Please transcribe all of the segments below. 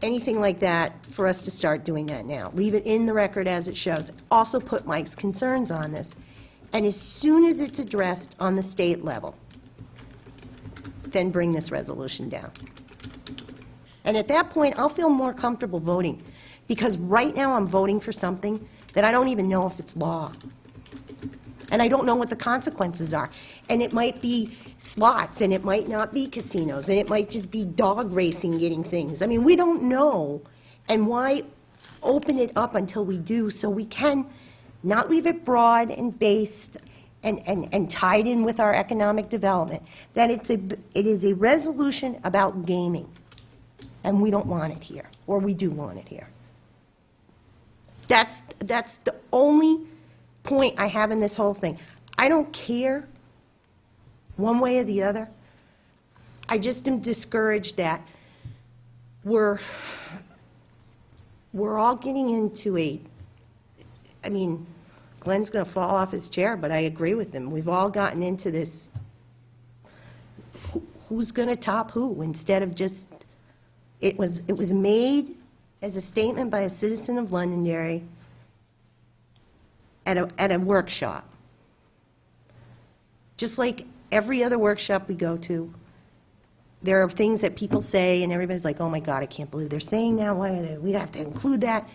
anything like that for us to start doing that now. Leave it in the record as it shows. Also put Mike's concerns on this. And as soon as it's addressed on the state level, then bring this resolution down. And at that point, I'll feel more comfortable voting, because right now I'm voting for something that I don't even know if it's law. And I don't know what the consequences are. And it might be slots, and it might not be casinos, and it might just be dog racing getting things. I mean, we don't know. And why open it up until we do, so we can not leave it broad and based and tied in with our economic development, that it is a resolution about gaming. And we don't want it here, or we do want it here. That's the only point I have in this whole thing. I don't care one way or the other. I just am discouraged that we're all getting into I mean, Glenn's going to fall off his chair, but I agree with him. We've all gotten into this, who's going to top who, instead of just, it was made as a statement by a citizen of Londonderry at a workshop. Just like every other workshop we go to, there are things that people say, and everybody's like, oh my God, I can't believe they're saying that. Why are they? We have to include that.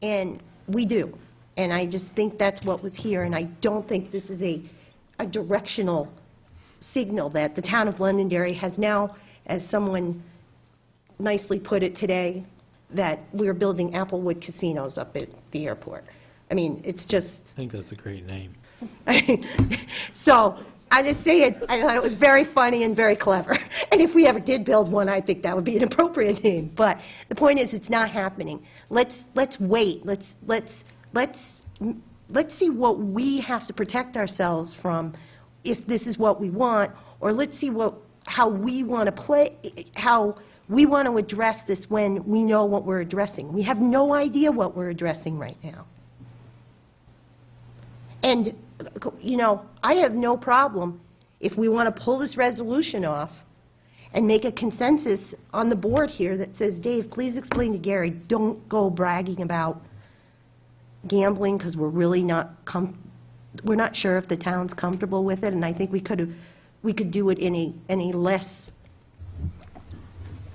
And we do. And I just think that's what was here, and I don't think this is a directional signal that the town of Londonderry has now, as someone nicely put it today, that we're building Applewood casinos up at the airport. I mean, it's just... I think that's a great name. So, I just say it, I thought it was very funny and very clever. And if we ever did build one, I think that would be an appropriate name. But the point is, it's not happening. Let's wait. Let's see what we have to protect ourselves from if this is what we want, or let's see how we want to address this when we know what we're addressing. We have no idea what we're addressing right now. And, you know, I have no problem if we want to pull this resolution off and make a consensus on the board here that says, Dave, please explain to Gary, don't go bragging about gambling, because we're really we're not sure if the town's comfortable with it, and I think we could do it in a less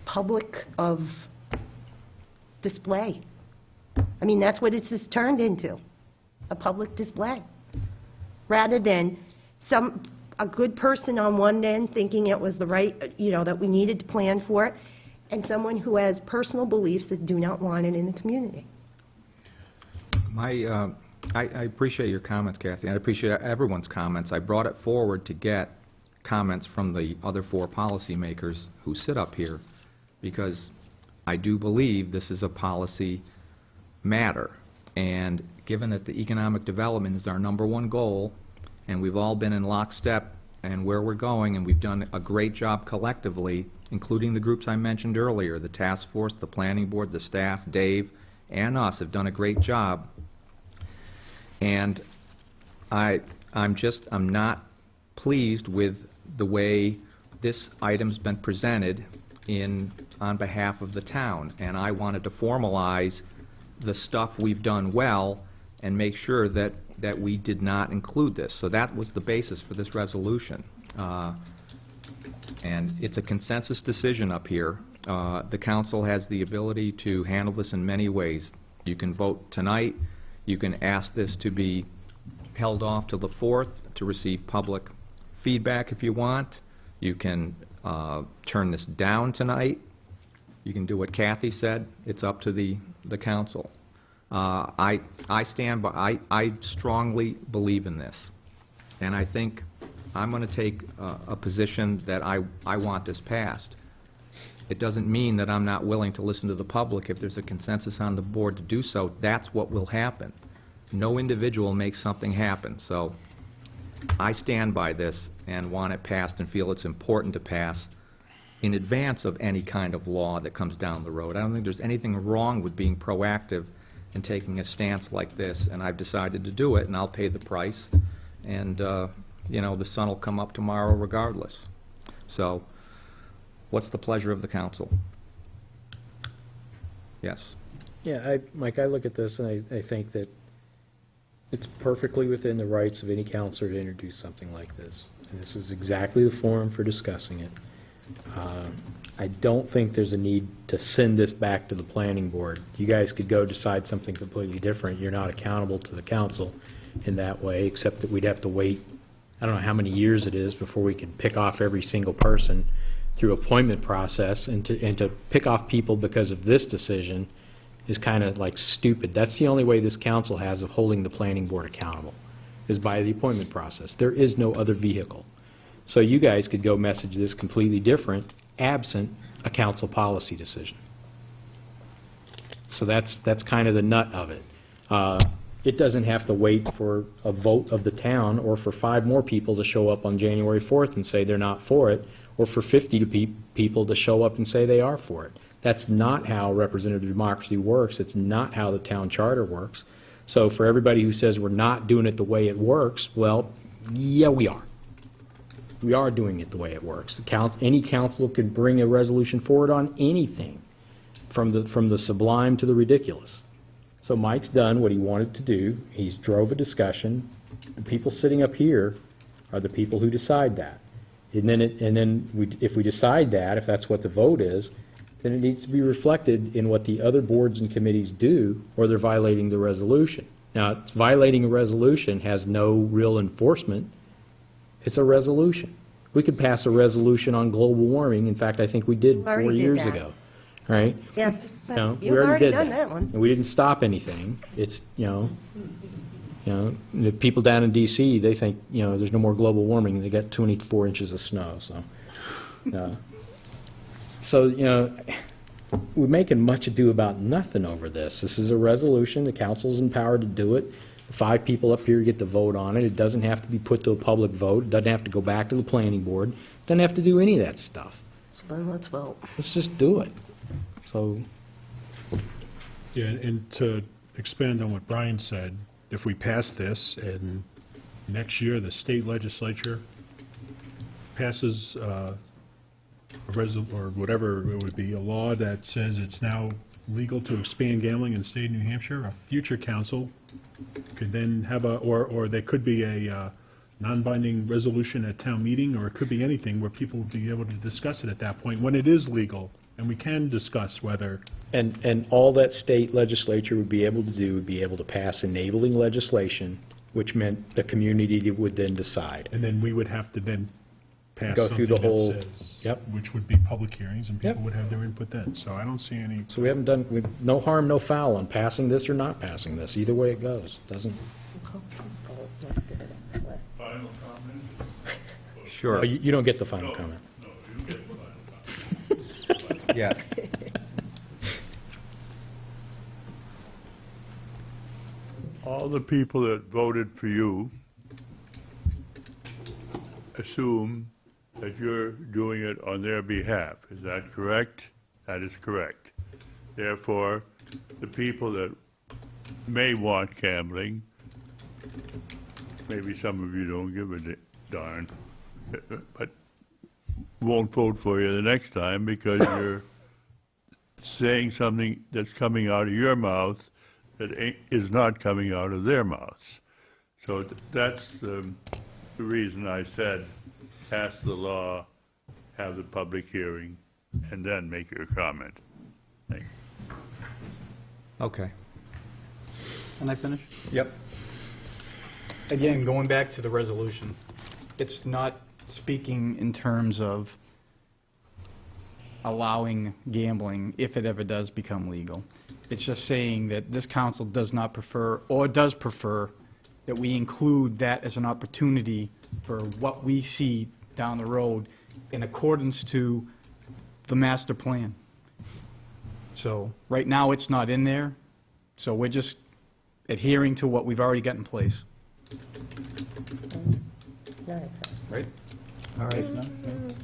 public of display. I mean, that's what it's just turned into, a public display, rather than a good person on one end thinking it was the right, you know, that we needed to plan for it, and someone who has personal beliefs that do not want it in the community. I appreciate your comments, Kathy. I appreciate everyone's comments. I brought it forward to get comments from the other four policymakers who sit up here, because I do believe this is a policy matter. And given that the economic development is our #1 goal, and we've all been in lockstep and where we're going, and we've done a great job collectively, including the groups I mentioned earlier, the task force, the planning board, the staff, Dave, and us have done a great job. And I'm not pleased with the way this item's been presented on behalf of the town. And I wanted to formalize the stuff we've done well and make sure that we did not include this. So that was the basis for this resolution. And it's a consensus decision up here. The council has the ability to handle this in many ways. You can vote tonight. You can ask this to be held off till the 4th to receive public feedback if you want. You can turn this down tonight. You can do what Kathy said. It's up to the council. I stand by, I strongly believe in this. And I think I'm going to take a position that I want this passed. It doesn't mean that I'm not willing to listen to the public. If there's a consensus on the board to do so, that's what will happen. No individual makes something happen. So I stand by this and want it passed and feel it's important to pass in advance of any kind of law that comes down the road. I don't think there's anything wrong with being proactive and taking a stance like this, and I've decided to do it, and I'll pay the price. And, you know, the sun will come up tomorrow regardless. So what's the pleasure of the council? Yes. Yeah, Mike, I look at this and I think that it's perfectly within the rights of any counselor to introduce something like this. And this is exactly the forum for discussing it. I don't think there's a need to send this back to the planning board. You guys could go decide something completely different. You're not accountable to the council in that way, except that we'd have to wait, I don't know how many years it is before we can pick off every single person through appointment process, and to pick off people because of this decision is kind of like stupid. That's the only way this council has of holding the planning board accountable, is by the appointment process. There is no other vehicle. So you guys could go message this completely different, absent a council policy decision. So that's kind of the nut of it. It doesn't have to wait for a vote of the town or for 5 more people to show up on January 4th and say they're not for it, or for 50 people to show up and say they are for it. That's not how representative democracy works. It's not how the town charter works. So for everybody who says we're not doing it the way it works, well, yeah, we are. We are doing it the way it works. Any council can bring a resolution forward on anything, from the sublime to the ridiculous. So Mike's done what he wanted to do. He's drove a discussion. The people sitting up here are the people who decide that. And then if we decide that, if that's what the vote is, then it needs to be reflected in what the other boards and committees do, or they're violating the resolution. Now, violating a resolution has no real enforcement. It's a resolution. We could pass a resolution on global warming. In fact, I think we did 4 years ago, right? Yes, but You know, you've we already already did done that one. And we didn't stop anything. It's, the people down in D.C., they think, there's no more global warming. They got 24 inches of snow, so. So, we're making much ado about nothing over this. This is a resolution. The council's empowered to do it. The 5 people up here get to vote on it. It doesn't have to be put to a public vote. It doesn't have to go back to the planning board. It doesn't have to do any of that stuff. So then let's vote. Let's just do it. So, Yeah, and to expand on what Brian said, if we pass this and next year the state legislature passes or whatever it would be, a law that says it's now legal to expand gambling in the state of New Hampshire, a future council could then have or there could be a non-binding resolution at town meeting, or it could be anything where people would be able to discuss it at that point when it is legal, and we can discuss whether. and all that state legislature would be able to do would be able to pass enabling legislation, which meant the community would then decide. And then we would have to then pass Go through something the whole- that says, Yep. which would be public hearings, and people Yep. would have their input then. So I don't see any. So we haven't done, no harm, no foul on passing this or not passing this. Either way it goes. Doesn't, Final comment? Sure. oh, you don't get the final comment. No, you get the final comment. Yes. All the people that voted for you assume that you're doing it on their behalf. Is that correct? That is correct. Therefore, the people that may want gambling, maybe some of you don't give a darn, but won't vote for you the next time because you're saying something that's coming out of your mouth that is not coming out of their mouths. So that's the reason I said pass the law, have the public hearing, and then make your comment. Thank you. Okay. Can I finish? Yep. Again, going back to the resolution, it's not speaking in terms of allowing gambling if it ever does become legal. It's just saying that this council does not prefer, or does prefer, that we include that as an opportunity for what we see down the road in accordance to the master plan. So right now, it's not in there, so we're just adhering to what we've already got in place. Not exactly. Right? All right.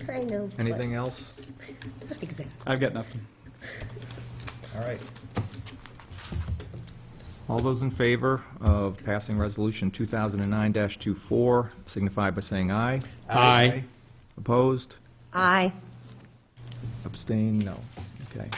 Kind of. but Anything else? Not exactly. I've got nothing. All right. All those in favor of passing Resolution 2009-24 signify by saying aye. Aye. Opposed? Aye. Abstain? No. Okay.